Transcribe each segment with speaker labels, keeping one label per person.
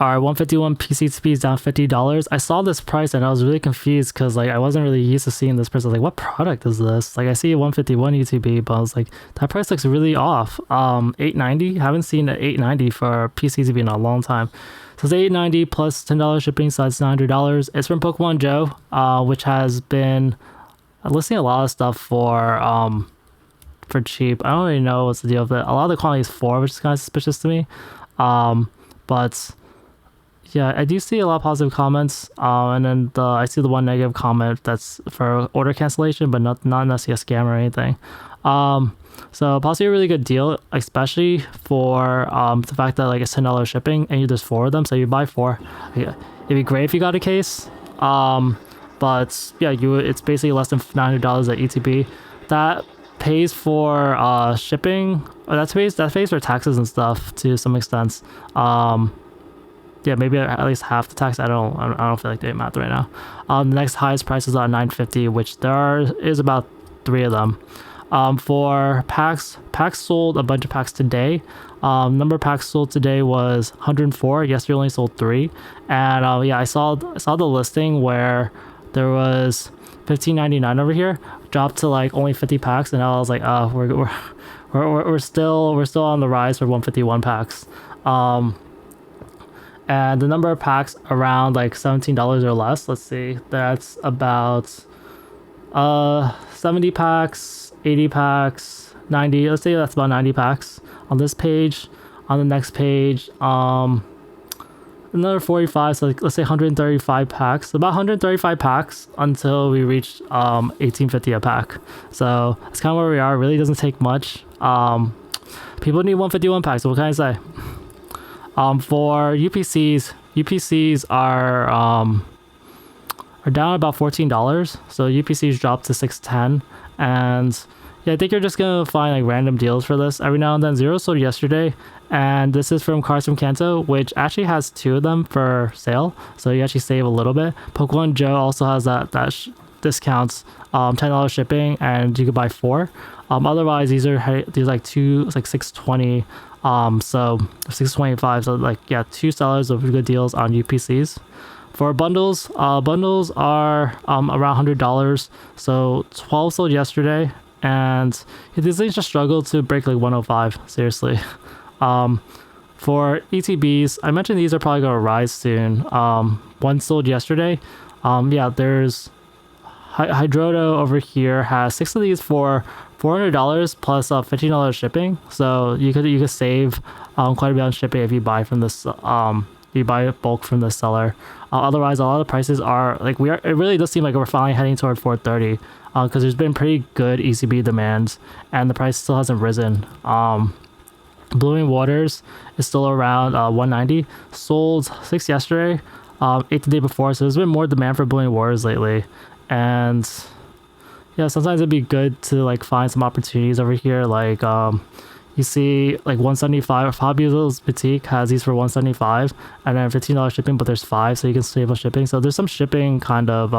Speaker 1: Our 151 PCTP is down $50. I saw this price and I was really confused because like I wasn't really used to seeing this price. I was like, what product is this? Like I see a 151 UTB, but I was like, that price looks really off. 890. Haven't seen an 890 for PCTP in a long time. So it's 890 plus $10 shipping, so that's $900. It's from Pokemon Joe, which has been listing a lot of stuff for cheap. I don't really know what's the deal with it. A lot of the quantity is 4, which is kind of suspicious to me. But yeah, I do see a lot of positive comments, and then I see the one negative comment that's for order cancellation, but not necessarily a scam or anything. So possibly a really good deal, especially for the fact that like it's $10 shipping and there's 4 of them, so you buy 4. Yeah, it'd be great if you got a case. But yeah, it's basically less than $900 at ETB. That pays for shipping. That pays for taxes and stuff to some extent. Yeah, maybe at least half the tax. I don't feel like doing math right now. The next highest price is on 950, which is about 3 of them. For packs sold a bunch of packs today. Number of packs sold today was 104. Yesterday only sold 3. And yeah, I saw the listing where there was $15.99 over here, dropped to like only 50 packs, and I was like, oh, we're still on the rise for 151 packs. And the number of packs around like $17 or less, let's see, that's about 70 packs, 80 packs, 90, let's say that's about 90 packs on this page. On the next page, another 45, so like, let's say 135 packs, about 135 packs until we reach 1850 a pack. So that's kind of where we are. It really doesn't take much. People need 151 packs, so what can I say? For UPCs are down about $14, so UPCs dropped to 610, and yeah, I think you're just gonna find like random deals for this every now and then. Zero sold yesterday, and this is from Cars from Kanto, which actually has 2 of them for sale, so you actually save a little bit. Pokemon Joe also has that discounts, $10 shipping, and you could buy 4. Otherwise, these like 2, it's like 620. So 625, so like yeah, 2 sellers of good deals on UPCs. For bundles are around $100, so 12 sold yesterday, and these things just struggle to break like 105, seriously. For ETBs, I mentioned these are probably going to rise soon. 1 sold yesterday. Yeah, there's Hydroto over here has 6 of these for $400 plus $15 shipping, so you could save quite a bit on shipping if you buy from this you buy bulk from the seller. Otherwise, a lot of prices are like it really does seem like we're finally heading toward 430, because there's been pretty good ECB demand and the price still hasn't risen. Blooming Waters is still around 190, sold 6 yesterday, 8 the day before, so there's been more demand for Blooming Waters lately. And yeah, sometimes it'd be good to like find some opportunities over here. Like you see like 175, Fabio's Boutique has these for 175 and then $15 shipping, but there's 5, so you can save on shipping. So there's some shipping kind of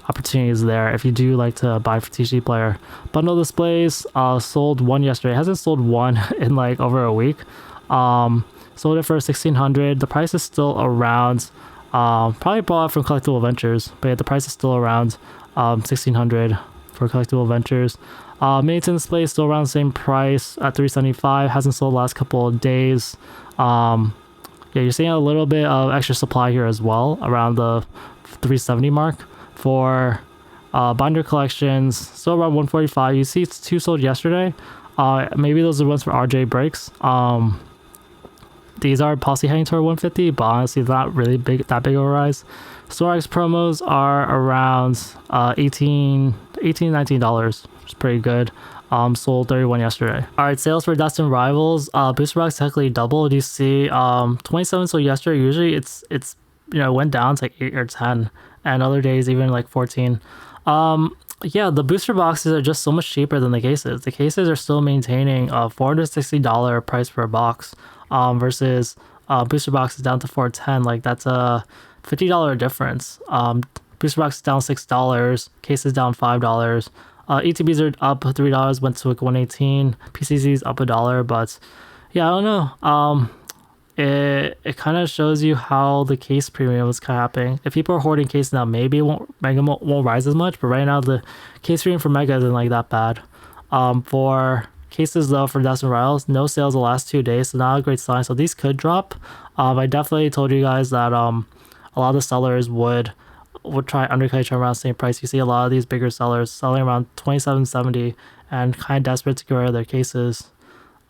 Speaker 1: opportunities there if you do like to buy for TCG player. Bundle displays, sold 1 yesterday. It hasn't sold 1 in like over a week. Sold it for $1,600. The price is still around probably bought from Collectible Ventures, but yeah, the price is still around $1,600 for Collectible Ventures. Maintenance display is still around the same price at $375. Hasn't sold the last couple of days. Yeah, you're seeing a little bit of extra supply here as well, around the 370 mark. For binder collections, still around 145. You see it's 2 sold yesterday. Maybe those are the ones for RJ breaks. These are possibly heading toward 150, but honestly not really that big of a rise. Storex promos are around $19, which is pretty good. Sold 31 yesterday. Alright, sales for Destined Rivals. Booster box technically doubled. You see 27 sold yesterday. Usually it's went down to like 8 or 10, and other days even like 14. Yeah, the booster boxes are just so much cheaper than the cases. The cases are still maintaining a $460 price per box, versus booster boxes down to $410. Like that's a $50 difference. Booster box is down $6, cases down $5. ETBs are up $3, went to like 118. PCCs up $1, but yeah, I don't know. it kind of shows you how the case premium is kind of happening. If people are hoarding cases now, maybe Mega won't rise as much, but right now the case premium for Mega isn't like that bad. For cases though, for Destined Rivals, no sales the last 2 days, so not a great sign. So these could drop. I definitely told you guys that a lot of the sellers would try undercut each other around the same price. You see a lot of these bigger sellers selling around 27.70 and kind of desperate to get rid of their cases.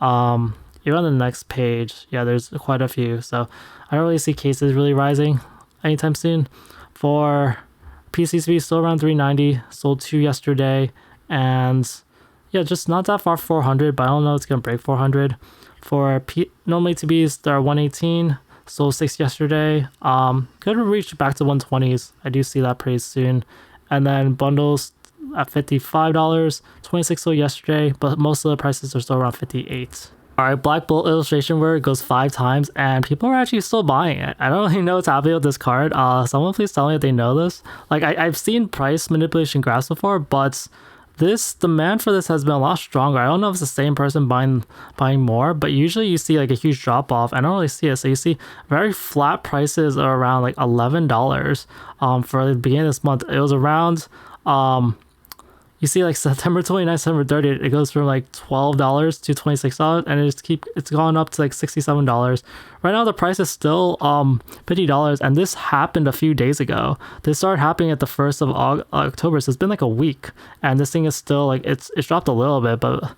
Speaker 1: Even on the next page, yeah, there's quite a few. So I don't really see cases really rising anytime soon. For PCCB, still around 390, sold 2 yesterday, and yeah, just not that far 400, but I don't know if it's gonna break 400. For normally TBs, they're 118, sold 6 yesterday. Could reach back to 120s. I do see that pretty soon. And then bundles at $55, 26 sold yesterday, but most of the prices are still around 58. All right, Black Bolt illustration word goes 5 times, and people are actually still buying it. I don't really know what's happening with this card. Someone please tell me if they know this. Like, I've seen price manipulation graphs before, but this demand for this has been a lot stronger. I don't know if it's the same person buying more, but usually you see like a huge drop off. I don't really see it. So you see very flat prices are around like $11. For the beginning of this month, it was around you see like September 29th, September 30th, it goes from like $12 to $26, and it's gone up to like $67. Right now the price is still $50, and this happened a few days ago. This started happening at the 1st of October, so it's been like a week, and this thing is still like it's dropped a little bit, but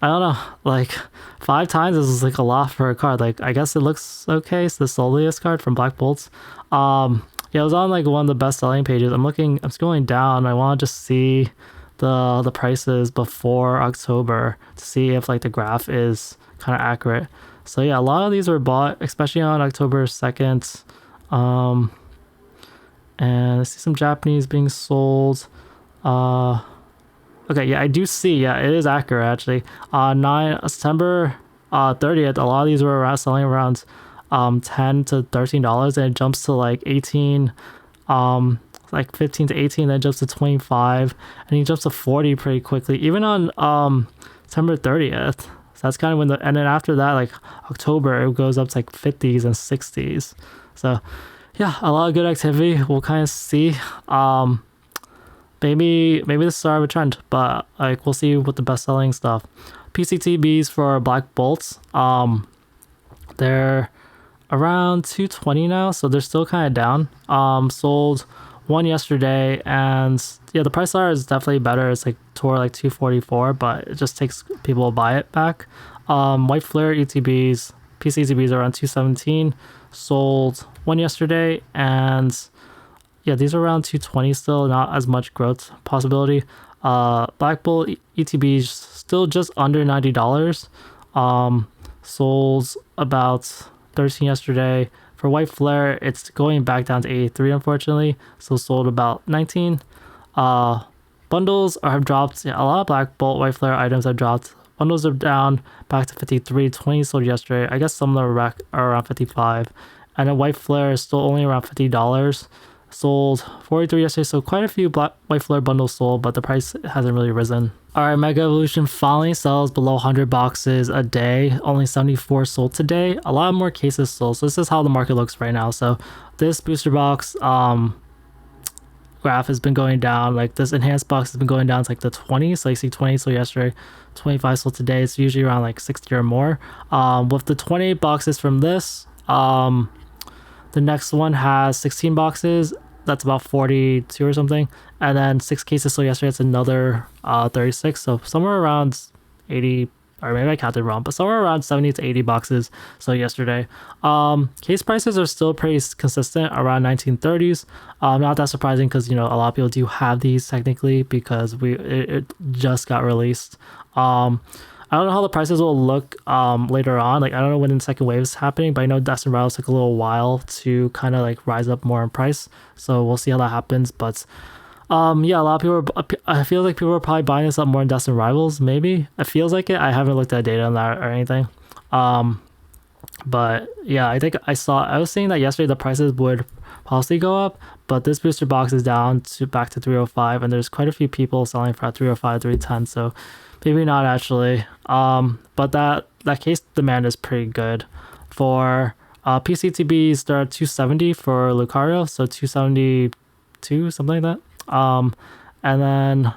Speaker 1: I don't know, like 5 times is like a lot for a card. Like, I guess it looks okay. It's the Solosis card from Black Bolts. Yeah, it was on like one of the best selling pages. I'm scrolling down. I want to just see the prices before October to see if like the graph is kind of accurate. So yeah, a lot of these were bought, especially on October 2nd. And I see some Japanese being sold. Okay, yeah, I do see, yeah, it is accurate actually. September 30th, a lot of these were selling around $10 to $13, and it jumps to like 18, like 15 to 18, then jumps to 25, and he jumps to 40 pretty quickly, even on September 30th. So that's kind of when and then after that, like October, it goes up to like 50s and 60s. So yeah, a lot of good activity. We'll kind of see. Maybe this is the start of a trend, but like we'll see with the best selling stuff. PCTBs for Black Bolts, they're around 220 now, so they're still kind of down. Sold 1 yesterday, and yeah, the price ladder is definitely better. It's like toward like 244, but it just takes people to buy it back. White Flare ETBs, PCTBs are around 217, sold 1 yesterday, and yeah, these are around 220 still, not as much growth possibility. Black Bolt ETBs still just under $90. Sold about 13 yesterday. For White Flare, it's going back down to 83, unfortunately. So sold about 19. Bundles have dropped. Yeah, a lot of Black Bolt White Flare items have dropped. Bundles are down back to 53. 20 sold yesterday. I guess some of them are around 55. And then White Flare is still only around $50. Sold 43 yesterday, so quite a few White Flare bundles sold, but the price hasn't really risen. Alright, Mega Evolution finally sells below 100 boxes a day. Only 74 sold today. A lot more cases sold. So this is how the market looks right now. So this booster box graph has been going down. Like this enhanced box has been going down to like the 20s. So you see 20 sold yesterday, 25 sold today. It's usually around like 60 or more. With the 28 boxes from this, the next one has 16 boxes. That's about 42 or something. And then 6 cases sold yesterday. It's another 36. So somewhere around 80, or maybe I counted wrong, but somewhere around 70 to 80 boxes sold yesterday. Case prices are still pretty consistent around 1930s. Not that surprising because, you know, a lot of people do have these technically because it just got released. I don't know how the prices will look later on. Like, I don't know when the second wave is happening, but I know Destined Rivals took a little while to kind of like rise up more in price. So we'll see how that happens. But yeah, a lot of people I feel like people are probably buying this up more in Destined Rivals. Maybe it feels like it. I haven't looked at data on that or anything. But yeah, I think I was seeing that yesterday the prices would possibly go up, but this booster box is down to back to 305, and there's quite a few people selling for 305, 310. So maybe not actually. But that case demand is pretty good. For PCTBs, they're at 270 for Lucario, so 272, something like that. And then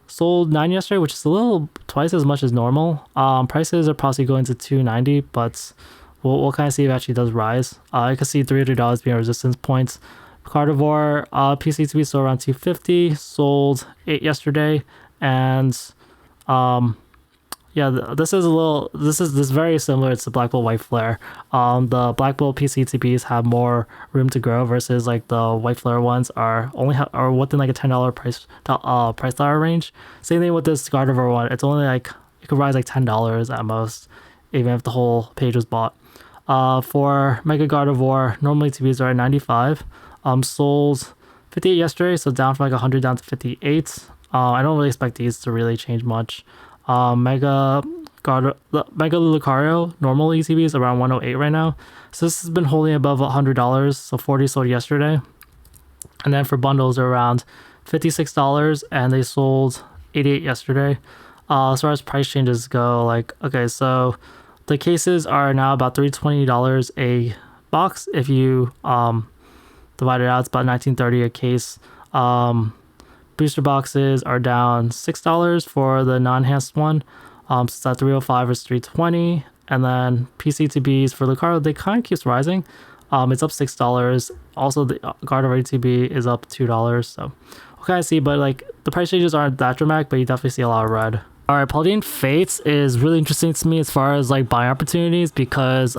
Speaker 1: sold 9 yesterday, which is a little twice as much as normal. Prices are possibly going to 290, but we'll kind of see if it actually does rise. I can see $300 being resistance points. Carnivore PCTB still around 250, sold 8 yesterday, and yeah, this is very similar to Black Bull White Flare. The Black Bull PCTBs have more room to grow versus like the White Flare ones are within like a $10 price dollar range. Same thing with this Gardevoir one. It's only like it could rise like $10 at most, even if the whole page was bought. For Mega Gardevoir, normally TBs are at 95. Sold 58 yesterday, so down from like 100 down to 58. I don't really expect these to really change much. Mega Lucario normal ETB is around 108 right now, so this has been holding above $100, so 40 sold yesterday. And then for bundles are around $56, and they sold 88 yesterday. As far as price changes go, like, okay, so the cases are now about $320 a box. If you divide it out, it's about $19.30 a case. Booster boxes are down $6 for the non-enhanced one. So it's at $305 is $320. And then PCTBs for Lucario, they kind of keeps rising. It's up $6. Also, the Gardevoir TB is up $2. So, okay, I see, but like the price changes aren't that dramatic, but you definitely see a lot of red. All right, Paldean Fates is really interesting to me as far as like buying opportunities, because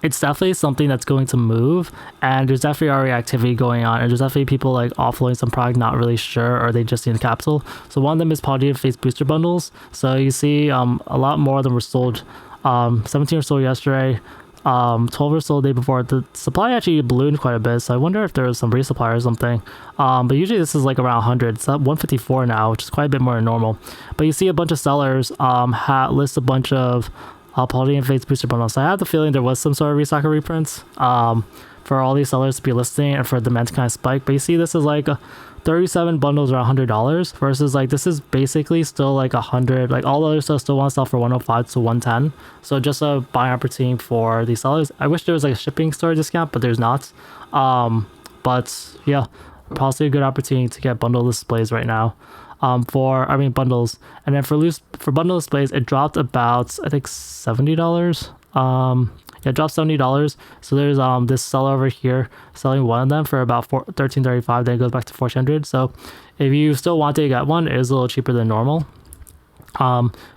Speaker 1: it's definitely something that's going to move, and there's definitely already activity going on, and there's definitely people like offloading some product, not really sure, or they just need a capsule. So one of them is Paldean Fates booster bundles. So you see a lot more of them were sold. 17 were sold yesterday. 12 were sold the day before. The supply actually ballooned quite a bit, so I wonder if there was some resupply or something. But usually this is like around 100. It's at 154 now, which is quite a bit more than normal. But you see a bunch of sellers list a bunch of Paldean Fates booster bundles. So I have the feeling there was some sort of restock or reprints for all these sellers to be listing and for demand to kind of spike. But you see this is like 37 bundles are $100 versus like this is basically still like 100. Like all the other stuff still want to sell for 105 to 110. So just a buying opportunity for these sellers. I wish there was like a shipping store discount, but there's not. But yeah, possibly a good opportunity to get bundle displays right now. Bundles. And then for bundle displays, it dropped about I think $70. Yeah, it dropped $70. So there's this seller over here selling one of them for about $13.35. Then it goes back to $1,400. So if you still want to get one, it is a little cheaper than normal.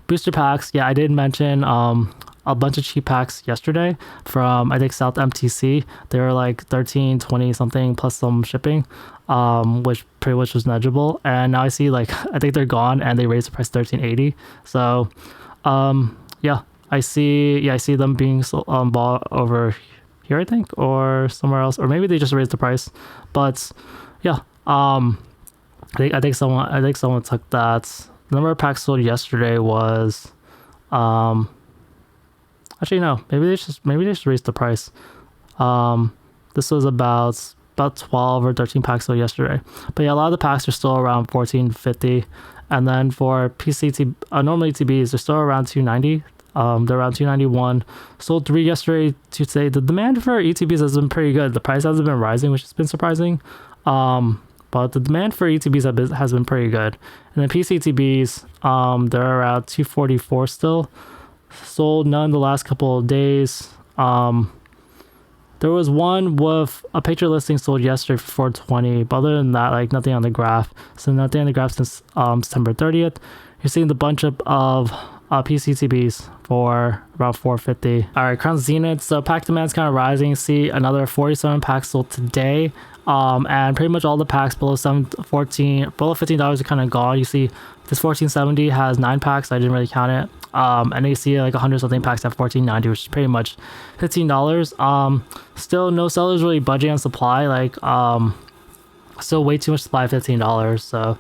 Speaker 1: Booster packs, yeah, I did mention a bunch of cheap packs yesterday from I think South MTC. They were like 13, 20 something plus some shipping, which pretty much was negligible. And now I see like I think they're gone, and they raised the price $13.80. So yeah. I see them being bought over here, I think, or somewhere else, or maybe they just raised the price. But yeah, I think someone took that. The number of packs sold yesterday was, actually no, maybe they just raised the price. This was about 12 or 13 packs sold yesterday. But yeah, a lot of the packs are still around $14.50, and then for normally TBs, they're still around $290. They're around $291. Sold 3 yesterday to today. The demand for ETBs has been pretty good. The price hasn't been rising, which has been surprising. But the demand for ETBs has been pretty good. And then PCTBs, they're around $244 still. Sold none the last couple of days. There was one with a picture listing sold yesterday for $420, but other than that, like nothing on the graph. So nothing on the graph since September 30th. You're seeing the bunch of PCTBs for about $450. All right, Crown Zenith. So pack demand's kind of rising. See another 47 packs sold today. And pretty much all the packs below $15 are kind of gone. You see this 1470 has 9 packs. I didn't really count it. And you see like 100 something packs at $14.90, which is pretty much $15. Still no sellers really budging on supply. Like still way too much supply at $15. So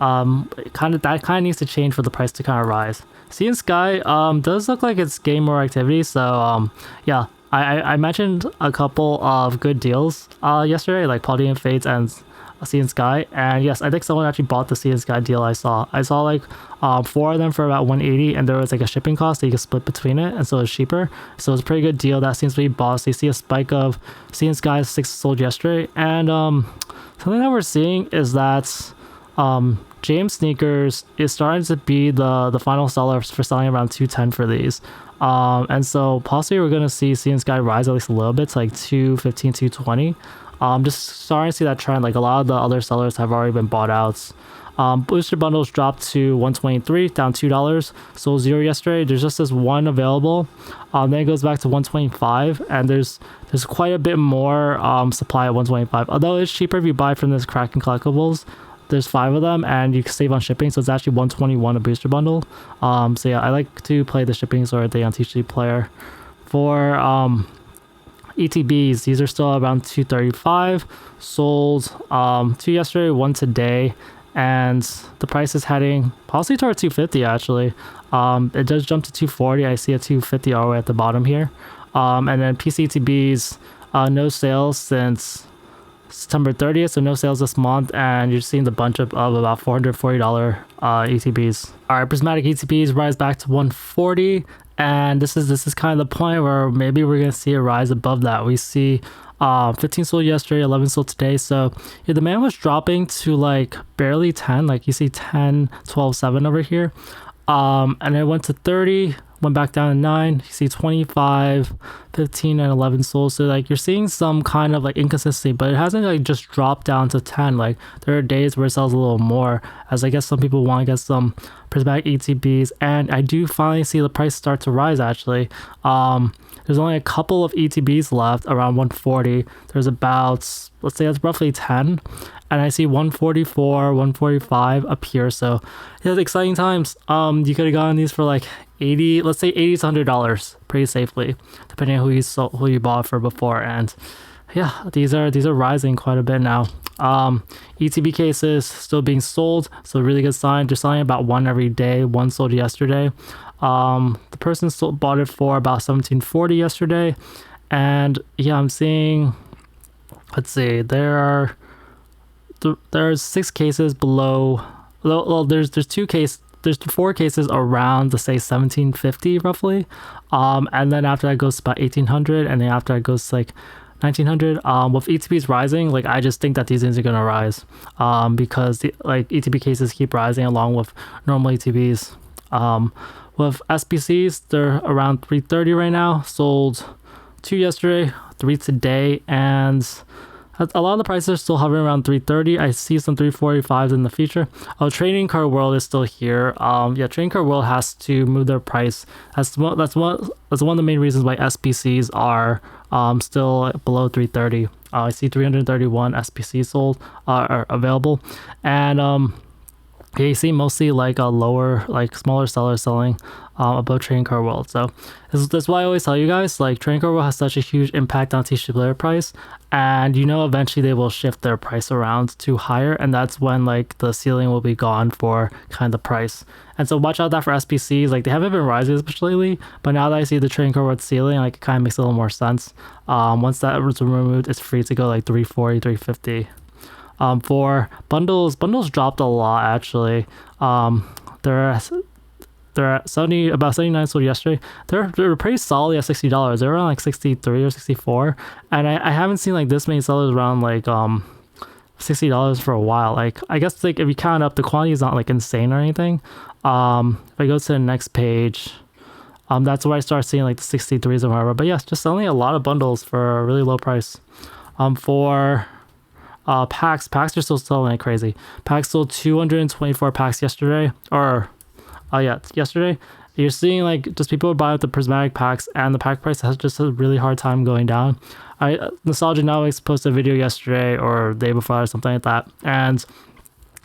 Speaker 1: that kind of needs to change for the price to kind of rise. Sea and Sky does look like it's getting more activity. So yeah, I mentioned a couple of good deals yesterday, like Paldean Fates and Sea and Sky. And yes, I think someone actually bought the Sea and Sky deal. I saw like 4 of them for about 180, and there was like a shipping cost that you could split between it, and so it's cheaper. So it's a pretty good deal. That seems to be boss. You see a spike of Sea and Sky 6 sold yesterday. And something that we're seeing is that James Sneakers is starting to be the final seller for selling around 210 for these. And so possibly we're going to see Sea and Sky rise at least a little bit to like 215, 220. Just starting to see that trend. Like a lot of the other sellers have already been bought out. Booster bundles dropped to 123, down $2. Sold 0 yesterday. There's just this one available. Then it goes back to 125, and there's quite a bit more supply at 125. Although it's cheaper if you buy from this Kraken Collectibles. There's 5 of them, and you can save on shipping, so it's actually 121 a booster bundle. So yeah, I like to play the shipping sort of thing on TCG Player. For ETBs, these are still around 235. Sold 2 yesterday, 1 today, and the price is heading possibly toward 250 actually. It does jump to 240. I see a 250 all the way at the bottom here. And then PCTBs, no sales since September 30th, so no sales this month, and you're seeing the bunch of about $440 ETBs. All right, Prismatic ETBs rise back to 140, and this is kind of the point where maybe we're gonna see a rise above that. We see 15 sold yesterday, 11 sold today. So yeah, demand was dropping to like barely 10, like you see 10, 12, 7 over here. And it went to 30, went back down to 9. You see 25, 15, and 11 sold. So like you're seeing some kind of like inconsistency, but it hasn't like just dropped down to 10. Like there are days where it sells a little more, as I guess some people want to get some Prismatic ETBs, and I do finally see the price start to rise actually. There's only a couple of ETBs left around 140. There's about, let's say that's roughly 10, and I see 144, 145 up here. So yeah, it's exciting times. You could have gotten these for like 80, let's say 80 to $100 pretty safely, depending on who you bought for before. And yeah, these are rising quite a bit now. ETB cases still being sold, so really good sign. They're selling about 1 every day. 1 sold yesterday. The person bought it for about 1740 yesterday, and yeah, I'm seeing, let's see, there's 6 cases below. Well, there's 4 cases around the say 1750 roughly, and then after that goes to about 1800, and then after that goes to like 1900. With ETBs rising, like I just think that these things are gonna rise, because like ETB cases keep rising along with normal ETBs. With SBCs, they're around 330 right now. Sold 2 yesterday, 3 today, and a lot of the prices are still hovering around 330. I see some 345s in the future. Trading Card World is still here. Yeah, Trading Card World has to move their price. That's one of the main reasons why SBCs are still below 330. I see 331 SBCs sold are available, and yeah, you see mostly like a lower, like smaller sellers selling above Trading Card World. So that's why I always tell you guys, like Trading Card World has such a huge impact on TCG Player price, and you know eventually they will shift their price around to higher, and that's when like the ceiling will be gone for kind of the price. And so watch out that for SBCs, like they haven't been rising as much lately, but now that I see the Trading Card World ceiling, like it kind of makes a little more sense. Once that was removed, it's free to go like 340, 350. For bundles dropped a lot actually. They're at 70, about 79 sold yesterday. They're pretty solid at $60. They're around like 63 or 64, and I haven't seen like this many sellers around like $60 for a while. Like I guess like if you count up, the quantity is not like insane or anything. If I go to the next page, that's where I start seeing like the 63s or whatever. But yes, just selling a lot of bundles for a really low price. For packs are still selling like crazy. Packs sold 224 packs yesterday, or yesterday. You're seeing like just people buy the prismatic packs, and the pack price has just a really hard time going down. Nostalgia Nowics posted a video yesterday or the day before or something like that, and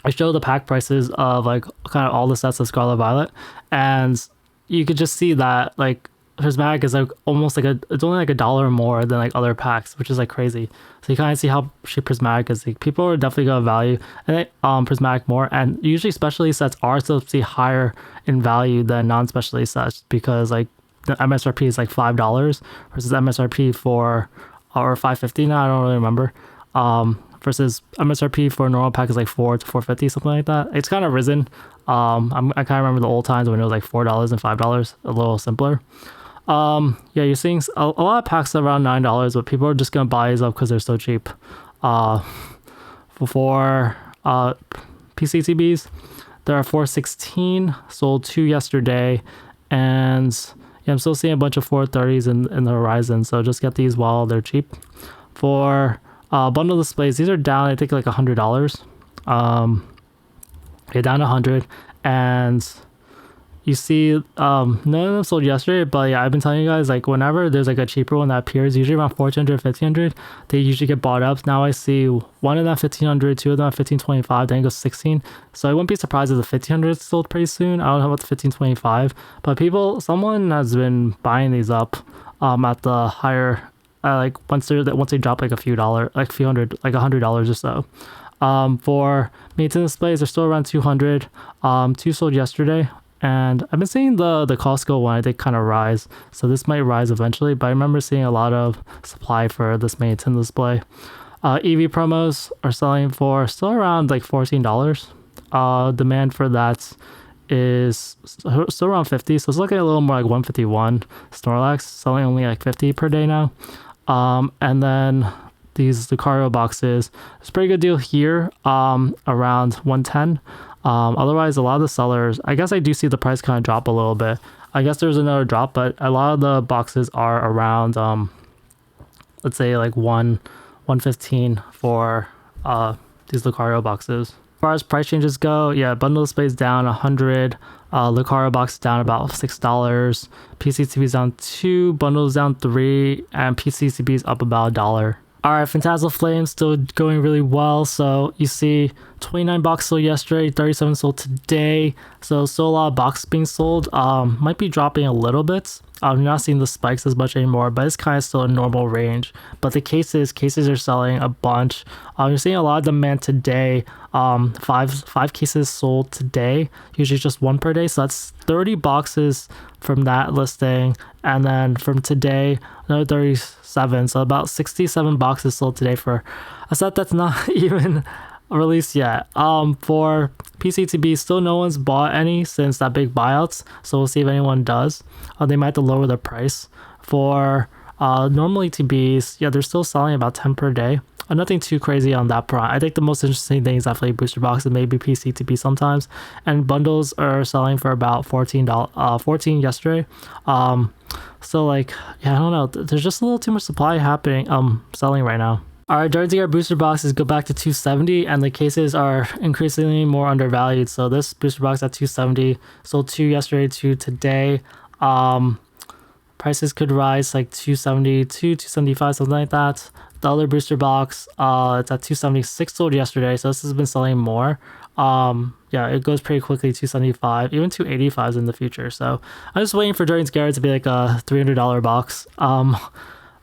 Speaker 1: I showed the pack prices of like kind of all the sets of Scarlet Violet, and you could just see that like Prismatic is like almost like it's only like $1 more than like other packs, which is like crazy. So you kind of see how cheap Prismatic is. Like people are definitely gonna value and Prismatic more, and usually specialty sets are supposed to be higher in value than non-specialty sets, because like the MSRP is like $5 versus MSRP for or $5.50 now. I don't really remember. versus MSRP for a normal pack is like $4 to $4.50, something like that. It's kind of risen. I kind of remember the old times when it was like $4 and $5, a little simpler. Yeah, you're seeing a lot of packs around $9, but people are just gonna buy these up because they're so cheap. For PCTBs, there are 416, sold 2 yesterday, and yeah, I'm still seeing a bunch of 430s in the horizon, so just get these while they're cheap. For bundle displays, these are down, I think, like $100. Yeah, down 100, and you see none of them sold yesterday, but yeah, I've been telling you guys, like, whenever there's like a cheaper one that appears, usually around 1400, 1500, they usually get bought up. Now I see one of them at 1500, two of them at 1525, then it goes 16. So I wouldn't be surprised if the 1500 is sold pretty soon. I don't know about the 1525, but someone has been buying these up at the higher, like once they drop like a few dollars, like a few hundred, like $100 or so. For maintenance displays, they're still around 200. 2 sold yesterday. And I've been seeing the Costco one, I think, kind of rise. So this might rise eventually, but I remember seeing a lot of supply for this main tin display. EV promos are selling for still around like $14. Demand for that is still around 50. So it's looking a little more like 151. Snorlax selling only like 50 per day now. And then the Lucario boxes, it's a pretty good deal here, around 110. Otherwise, a lot of the sellers, I guess I do see the price kind of drop a little bit. I guess there's another drop, but a lot of the boxes are around, let's say like 115 for these Lucario boxes. As far as price changes go, yeah, bundle displays down 100, Lucario box down about $6, PCTBs down 2, bundles down 3, and PCTBs up about $1. Alright, Phantasmal Flames still going really well. So you see 29 boxes sold yesterday, 37 sold today. So still a lot of boxes being sold. Might be dropping a little bit. You're not seeing the spikes as much anymore, but it's kind of still a normal range. But the cases are selling a bunch. You're seeing a lot of demand today. Five cases sold today, usually just 1 per day. So that's 30 boxes from that listing, and then from today another 37. So about 67 boxes sold today for a set that's not even released yet. For PCTB, still no one's bought any since that big buyouts, so we'll see if anyone does. They might have to lower the price. For normally TBs, yeah, they're still selling about 10 per day. Nothing too crazy on that front. I think the most interesting thing is definitely booster boxes, maybe PCTB sometimes, and bundles are selling for about $14 yesterday. So like, yeah, I don't know, there's just a little too much supply happening, selling right now. Alright, Journey to Gear booster boxes go back to $270, and the cases are increasingly more undervalued. So this booster box at $270, sold 2 yesterday, 2 today. Prices could rise like $272, $275, something like that. The other booster box, it's at $276, sold yesterday, so this has been selling more. Yeah, it goes pretty quickly, $275, even $285s in the future. So I'm just waiting for Jordan's Garrett to be like a $300 box.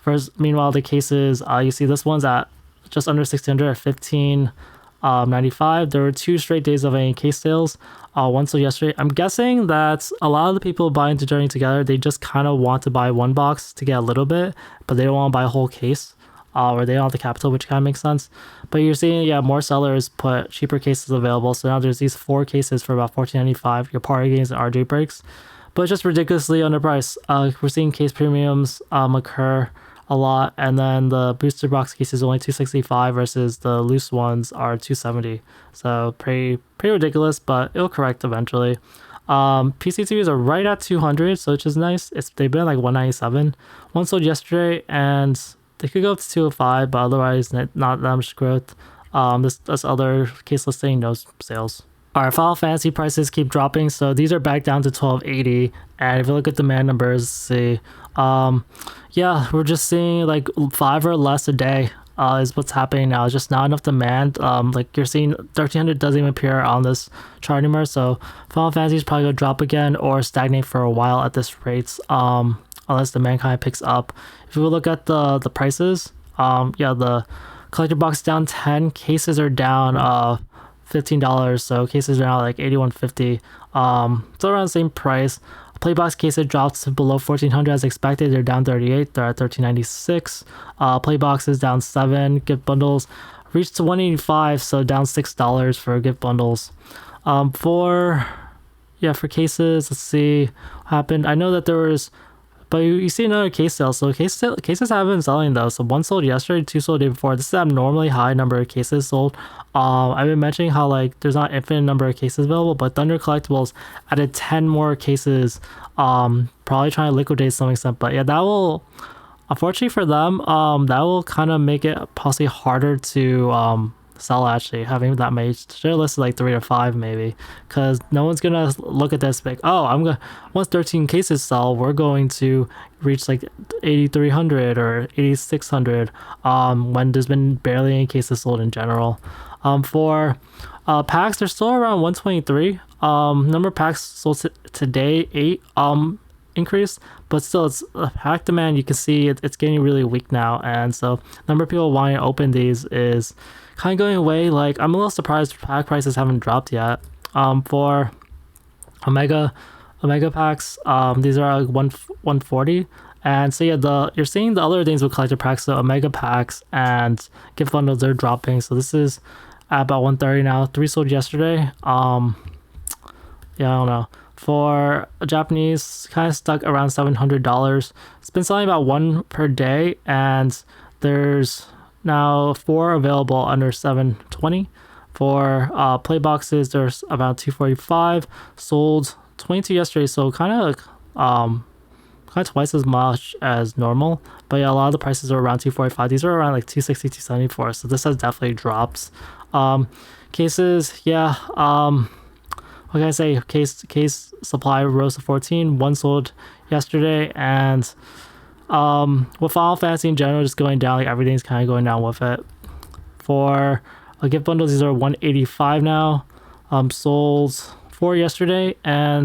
Speaker 1: First, meanwhile, the cases, you see this one's at just under 600 at $15.95. There were 2 straight days of any case sales. One sold yesterday. I'm guessing that a lot of the people buying to Journey Together, they just kind of want to buy one box to get a little bit, but they don't want to buy a whole case. Or they don't have the capital, which kind of makes sense. But you're seeing, yeah, more sellers put cheaper cases available. So now there's these 4 cases for about $14.95, your party games and RJ breaks. But it's just ridiculously underpriced. We're seeing case premiums occur a lot, and then the booster box case is only $265 versus the loose ones are $270. So pretty ridiculous, but it'll correct eventually. PCTVs are right at 200, so which is nice. They've been like 197. One sold yesterday, and they could go up to 205, but otherwise not that much growth. This other case listing, no sales. Alright, Final Fantasy prices keep dropping, so these are back down to $12.80. And if you look at demand numbers, see, yeah, we're just seeing like 5 or less a day is what's happening now. It's just not enough demand. Like you're seeing 1300 doesn't even appear on this chart anymore, so Final Fantasy is probably gonna drop again or stagnate for a while at this rate, unless demand kind of picks up. If we look at the prices, yeah, the collector box down 10, cases are down $15, so cases are now like $81.50. Still around the same price. Playbox cases dropped to below 1400 as expected. They're down 38. They're at 1396. Playboxes down 7. Gift bundles reached to 185, so down $6 for gift bundles. For cases, let's see what happened. I know that there was, but you see another case sale. So cases have been selling though. So 1 sold yesterday, 2 sold the day before. This is an abnormally high number of cases sold. I've been mentioning how like there's not infinite number of cases available, but Thunder Collectibles added 10 more cases. Probably trying to liquidate to some extent. But yeah, that will, unfortunately for them, that will kind of make it possibly harder to sell, actually, having that many. Should have listed like 3 to 5 maybe, because no one's gonna look at this like, oh, once 13 cases sell, we're going to reach like 8,300 or 8,600 when there's been barely any cases sold in general. For packs, they're still around 123. Number of packs sold today, 8 increase, but still, it's pack demand. You can see it's getting really weak now, and so number of people wanting to open these is kind of going away. Like, I'm a little surprised pack prices haven't dropped yet. For Omega packs, these are like 140, and so yeah, you're seeing the other things with collector packs. So Omega packs and gift bundles are dropping. So this is at about 130 now. 3 sold yesterday. I don't know. For Japanese, kind of stuck around $700. It's been selling about 1 per day, and there's now 4 available under 720. For play boxes, there's about 245. Sold 22 yesterday, so kind of twice as much as normal. But yeah, a lot of the prices are around 245. These are around like 260, 274. So this has definitely dropped. Cases, yeah. What can I say? Case supply rose to 14. 1 sold yesterday, and with Final Fantasy in general just going down, like everything's kind of going down with it. For gift bundles, these are 185 now. Sold 4 yesterday, and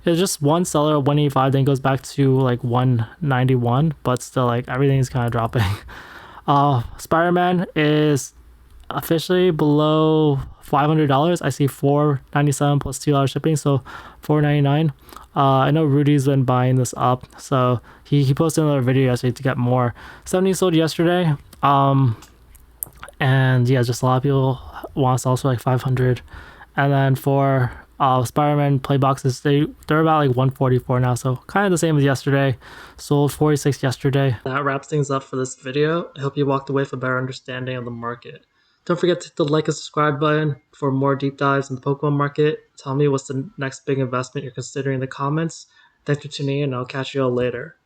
Speaker 1: it's just one seller at 185, then goes back to like 191, but still like everything's kind of dropping. Spiderman is officially below $500. I see $497 plus $2 shipping, so $499. I know Rudy's been buying this up, so he posted another video yesterday to get more. 70 sold yesterday, and yeah, just a lot of people want to sell for like 500. And then for Spider-Man play boxes, they're about like 144 now, so kind of the same as yesterday. Sold 46 yesterday. That wraps things up for this video. I hope you walked away with a better understanding of the market. Don't forget to hit the like and subscribe button for more deep dives in the Pokemon market. Tell me what's the next big investment you're considering in the comments. Thanks for tuning in, and I'll catch you all later.